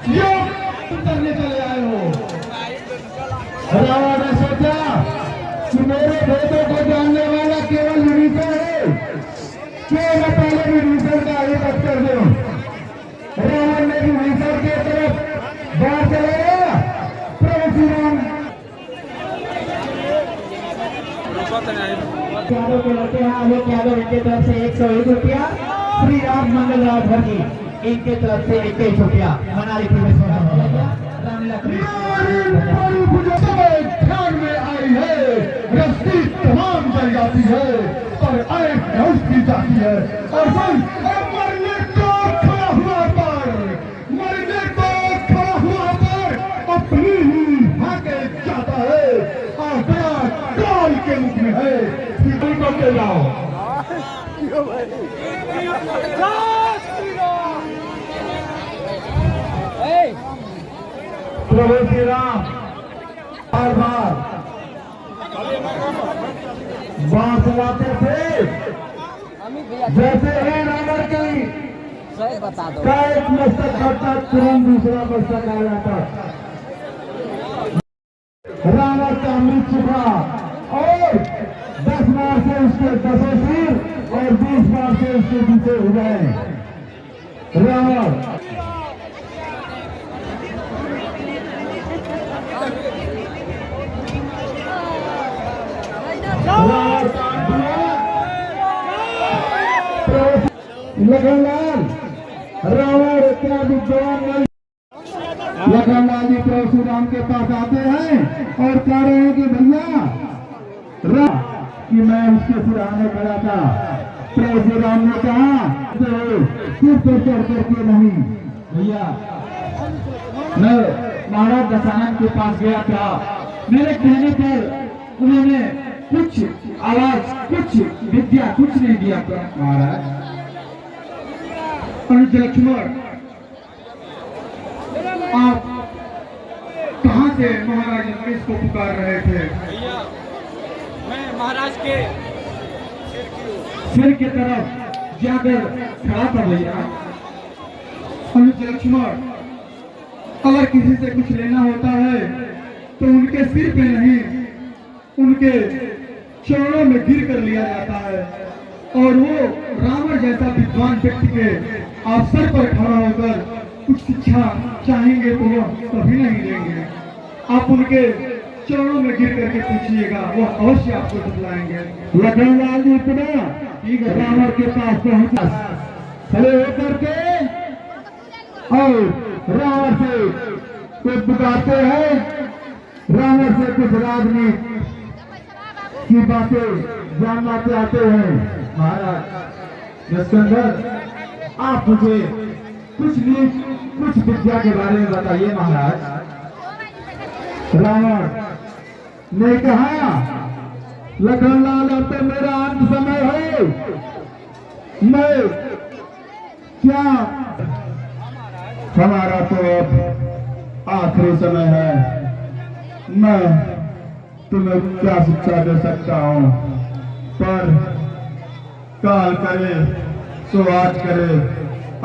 योग करने चले आए हो। रावण ने सोचा कि मेरे भेदों को जानने वाला केवल विभीषण है, क्यों मैं पहले विभीषण का ही वध कर दूं। रावण ने विभीषण की तरफ बाढ़ चलाया। प्रभु श्री राम यादव के लड़के हैं आलोक यादव, इनके तरफ से 101 रुपया। श्री राम मंगल राज भर जी इनके तरफ से 21 रुपया। मनाली ध्यान में आई है, रस्ती तमाम जल जाती है पर एक की जाती है। और मरने को खड़ा हुआ पर, मरने को खड़ा हुआ पर अपनी ही भागे जाता है और बड़ा काल के मुख में है। को ले जाओ प्रभु श्री राम बार बार बांस चलाते थे। जैसे ही रावण की का एक मस्तक कटता तुरंत दूसरा मस्तक आ जाता। रावण का अमृत चुका और 10 बार से उसके 10 सिर और 20 बार से उसके पीछे हो गए। रावण लखनलाल रावण इतना विद्वान नहीं। लखनलाल जी प्रभु श्री राम के पास आते हैं और कह रहे हैं कि भैया कि मैं उसके सिराने खड़ा था। प्रभु श्री राम ने कहा सिर पर चढ़ करके नहीं भैया, मैं महाराज दशानन के पास गया था, मेरे कहने पर उन्होंने कुछ आवाज कुछ विद्या कुछ नहीं दिया था। महाराज अनुज लक्ष्मण आप कहां से महाराज नरेश को पुकार रहे थे? मैं महाराज के सिर की तरफ जाकर खड़ा था भैया। अनुज लक्ष्मण अगर किसी से कुछ लेना होता है तो उनके सिर पे नहीं उनके चरणों में गिर कर लिया जाता है और वो रावण जैसा विद्वान व्यक्ति के अवसर पर खड़ा होकर कुछ शिक्षा चाहेंगे तो वो कभी नहीं देंगे। आप उनके चरणों में गिर करके पूछिएगा, वो अवश्य आपको दिखलाएंगे। लखनलाल जी इतना रावण के पास पहुंचा, खड़े होकर के और रावण से कुछ बुलाते हैं, रावण से कुछ राजनीति की बातें जानना चाहते हैं। महाराज जसकंधर आप मुझे कुछ विद्या के बारे में बताइए। महाराज रावण ने कहा लखनलाल अब तो मेरा अंत समय है, मैं क्या हमारा तो अब आखिरी समय है, मैं तुम्हें क्या शिक्षा दे सकता हूं, पर काल करे सो आज करे,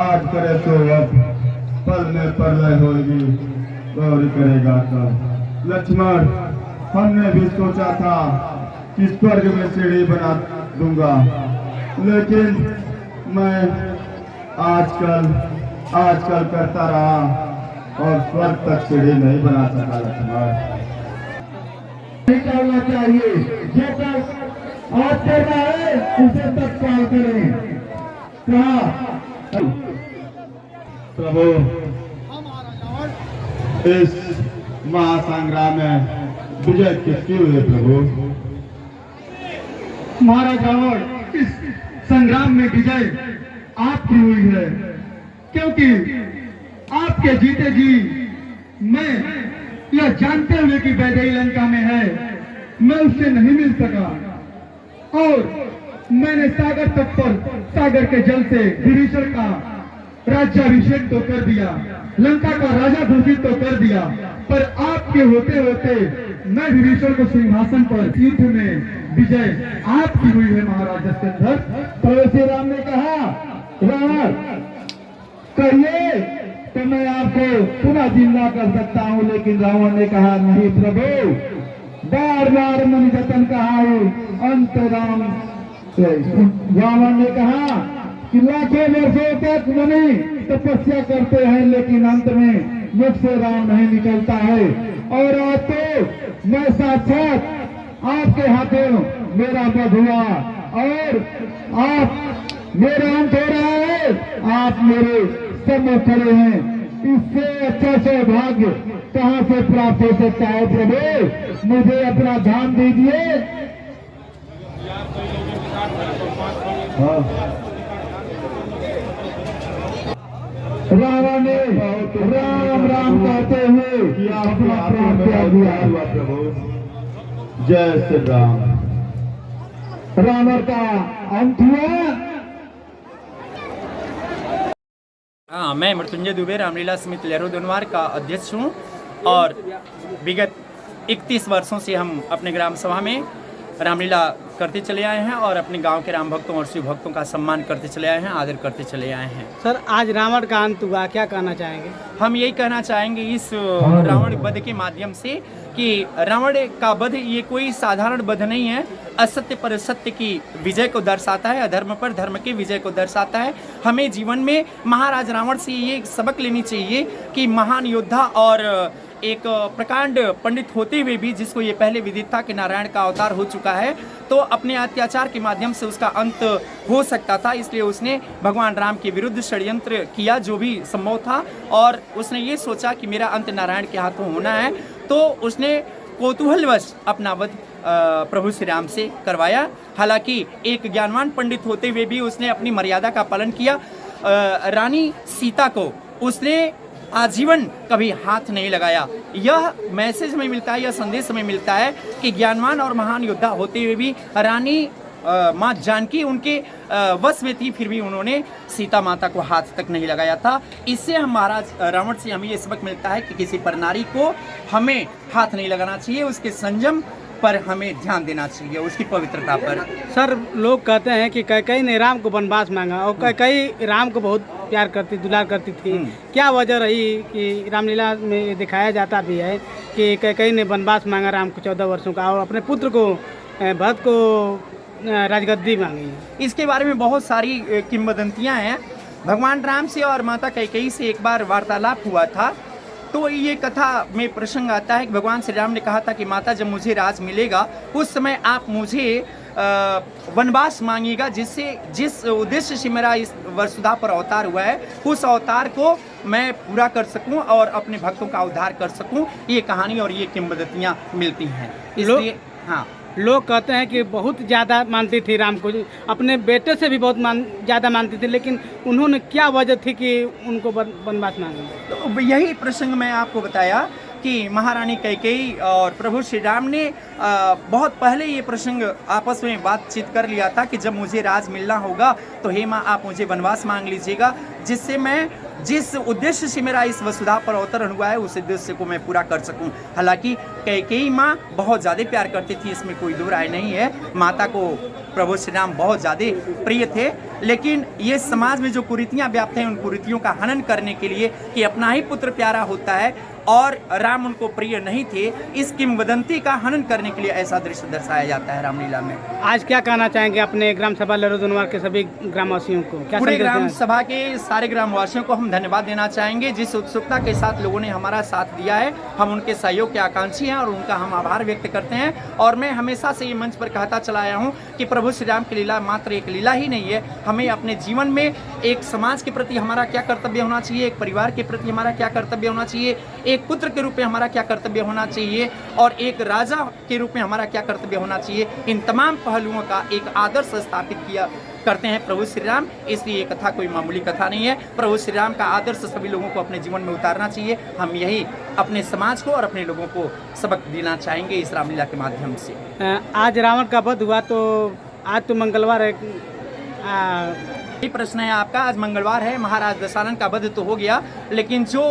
आज करे सो अब, पल में प्रलय होगी गौरी करेगा कब। लक्ष्मण हमने भी सोचा था कि स्वर्ग में सीढ़ी बना दूंगा, लेकिन मैं आजकल करता रहा और स्वर्ग तक सीढ़ी नहीं बना सका। लक्ष्मण नहीं करना चाहिए, जो तक आज करना है उसे तत्काल करें। कहा प्रभु इस महासंग्राम में विजय किसकी हुई प्रभु? महाराज रावण इस संग्राम में विजय आपकी हुई है, क्योंकि आपके जीते जी मैं यह जानते हुए कि वैदेही लंका में है, मैं उससे नहीं मिल सका और मैंने सागर तट पर सागर के जल से विभीषण का राज्याभिषेक तो कर दिया, लंका का राजा घोषित तो कर दिया, पर आपके होते होते मैं विभीषण को सिंहासन पर युद्ध में विजय आपकी हुई है। महाराज जसकंधर प्रभु श्री राम ने कहा रावण कहिए तो मैं आपको पुनः जिंदा कर सकता हूँ। लेकिन रावण ने कहा नहीं प्रभु, बार बार मन जतन कहा है अंत राम। रावण ने कहा कि लाखों वर्षों तक मुनि तपस्या करते हैं लेकिन अंत में मुझ से राम नहीं निकलता है। और आज तो मैं साक्षात आपके हाथों मेरा वध हुआ और आप मेरा अंत हो रहा है, आप मेरे सम्मुख खड़े हैं। इससे अच्छा सौभाग्य कहाँ से प्राप्त हो सकता है प्रभु, मुझे अपना ध्यान दीजिए। रावण ने राम राम कहते हुए अपना प्राण त्याग दिया। प्रभु जय श्री राम। रावण का अंत हुआ। हाँ, मैं मृत्युंजय दुबे रामलीला समिति लहरों दोनवार का अध्यक्ष हूँ और विगत 31 वर्षों से हम अपने ग्राम सभा में रामलीला करते चले आए हैं और अपने गांव के राम भक्तों और शिव भक्तों का सम्मान करते चले आए हैं, आदर करते चले आए हैं। सर, आज रावण का अंत हुआ, क्या कहना चाहेंगे? हम यही कहना चाहेंगे इस रावण वध के माध्यम से कि रावण का वध ये कोई साधारण वध नहीं है, असत्य पर सत्य की विजय को दर्शाता है, अधर्म पर धर्म की विजय को दर्शाता है। हमें जीवन में महाराज रावण से ये सबक लेनी चाहिए कि महान योद्धा और एक प्रकांड पंडित होते हुए भी, जिसको ये पहले विदित था कि नारायण का अवतार हो चुका है, तो अपने अत्याचार के माध्यम से उसका अंत हो सकता था। इसलिए उसने भगवान राम के विरुद्ध षड्यंत्र किया जो भी संभव था और उसने ये सोचा कि मेरा अंत नारायण के हाथों होना है। तो उसने कौतूहलवश अपना वध प्रभु श्री राम से करवाया। हालांकि एक ज्ञानवान पंडित होते हुए भी उसने अपनी मर्यादा का पालन किया। रानी सीता को उसने आजीवन कभी हाथ नहीं लगाया। यह मैसेज हमें मिलता है, यह संदेश हमें मिलता है कि ज्ञानवान और महान योद्धा होते हुए भी रानी माँ जानकी उनके वश में थी, फिर भी उन्होंने सीता माता को हाथ तक नहीं लगाया था। इससे हम महाराज रावण से हमें ये सबक मिलता है कि किसी पर नारी को हमें हाथ नहीं लगाना चाहिए, उसके संयम पर हमें ध्यान देना चाहिए, उसकी पवित्रता पर। सर, लोग कहते हैं कि कैकेयी ने राम को वनवास मांगा और कैकेयी राम को बहुत प्यार करती, दुलार करती थी। क्या वजह रही कि रामलीला में दिखाया जाता भी है कि कैकेयी ने वनवास मांगा राम को 14 वर्षों का और अपने पुत्र को भरत को राजगद्दी मांगी? इसके बारे में बहुत सारी किंवदंतियां हैं। भगवान राम से और माता कैकेयी से एक बार वार्तालाप हुआ था, तो ये कथा में प्रसंग आता है कि भगवान श्री राम ने कहा था कि माता, जब मुझे राज मिलेगा उस समय आप मुझे वनवास मांगिएगा, जिस उद्देश्य से मेरा इस वसुधा पर अवतार हुआ है उस अवतार को मैं पूरा कर सकूं और अपने भक्तों का उद्धार कर सकूं। ये कहानी और ये किंवदंतियां मिलती हैं। इसलिए हाँ, लोग कहते हैं कि बहुत ज़्यादा मानती थी राम को, अपने बेटे से भी बहुत ज़्यादा मानती थी, लेकिन उन्होंने क्या वजह थी कि उनको वनवास मांगा? तो यही प्रसंग मैं आपको बताया कि महारानी कैकेयी और प्रभु श्री राम ने बहुत पहले ये प्रसंग आपस में बातचीत कर लिया था कि जब मुझे राज मिलना होगा तो हे माँ, आप मुझे वनवास मांग लीजिएगा, जिससे मैं जिस उद्देश्य से मेरा इस वसुधा पर अवतरण हुआ है उस उद्देश्य को मैं पूरा कर सकूं। हालांकि कैकेयी माँ बहुत ज़्यादा प्यार करती थी, इसमें कोई दो राय नहीं है। माता को प्रभु श्री राम बहुत ज़्यादा प्रिय थे, लेकिन ये समाज में जो कुरीतियाँ व्याप्त हैं उन कुरीतियों का हनन करने के लिए कि अपना ही पुत्र प्यारा होता है और राम उनको प्रिय नहीं थे, इस किंवदंती का हनन करने के लिए ऐसा दृश्य दर्शाया जाता है रामलीला में। आज क्या कहना चाहेंगे अपने ग्राम सभा लहरों दोनवार के सभी ग्रामवासियों को? क्या पूरे ग्राम सभा के सारे ग्रामवासियों को हम धन्यवाद देना चाहेंगे। जिस उत्सुकता के साथ लोगों ने हमारा साथ दिया है, हम उनके सहयोग के आकांक्षी हैं और उनका हम आभार व्यक्त करते हैं। और मैं हमेशा से ये मंच पर कहता चला आया हूँ कि प्रभु श्री राम की लीला मात्र एक लीला ही नहीं है। हमें अपने जीवन में एक समाज के प्रति हमारा क्या कर्तव्य होना चाहिए, एक परिवार के प्रति हमारा क्या कर्तव्य होना चाहिए, एक पुत्र के रूप में हमारा क्या कर्तव्य होना चाहिए और एक राजा के रूप में हमारा क्या कर्तव्य होना चाहिए, इन तमाम पहलुओं का एक आदर्श स्थापित किया करते हैं प्रभु श्री राम। इसलिए ये कथा कोई मामूली कथा नहीं है। प्रभु श्री राम का आदर्श सभी लोगों को अपने जीवन में उतारना चाहिए। हम यही अपने समाज को और अपने लोगों को सबक देना चाहेंगे इस रामलीला के माध्यम से। आज रावण का वध हुआ, तो आज तो मंगलवार है, ये प्रश्न है आपका। आज मंगलवार है, महाराज दशानन का वध तो हो गया, लेकिन जो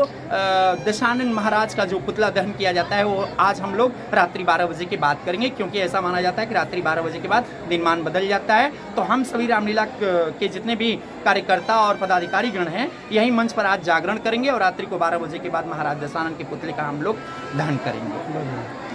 दशानन महाराज का जो पुतला दहन किया जाता है वो आज हम लोग रात्रि 12 बजे के बाद करेंगे, क्योंकि ऐसा माना जाता है कि रात्रि 12 बजे के बाद दिनमान बदल जाता है। तो हम सभी रामलीला के जितने भी कार्यकर्ता और पदाधिकारी गण हैं यही मंच पर आज जागरण करेंगे और रात्रि को 12 बजे के बाद महाराज दशानन के पुतले का हम लोग दहन करेंगे।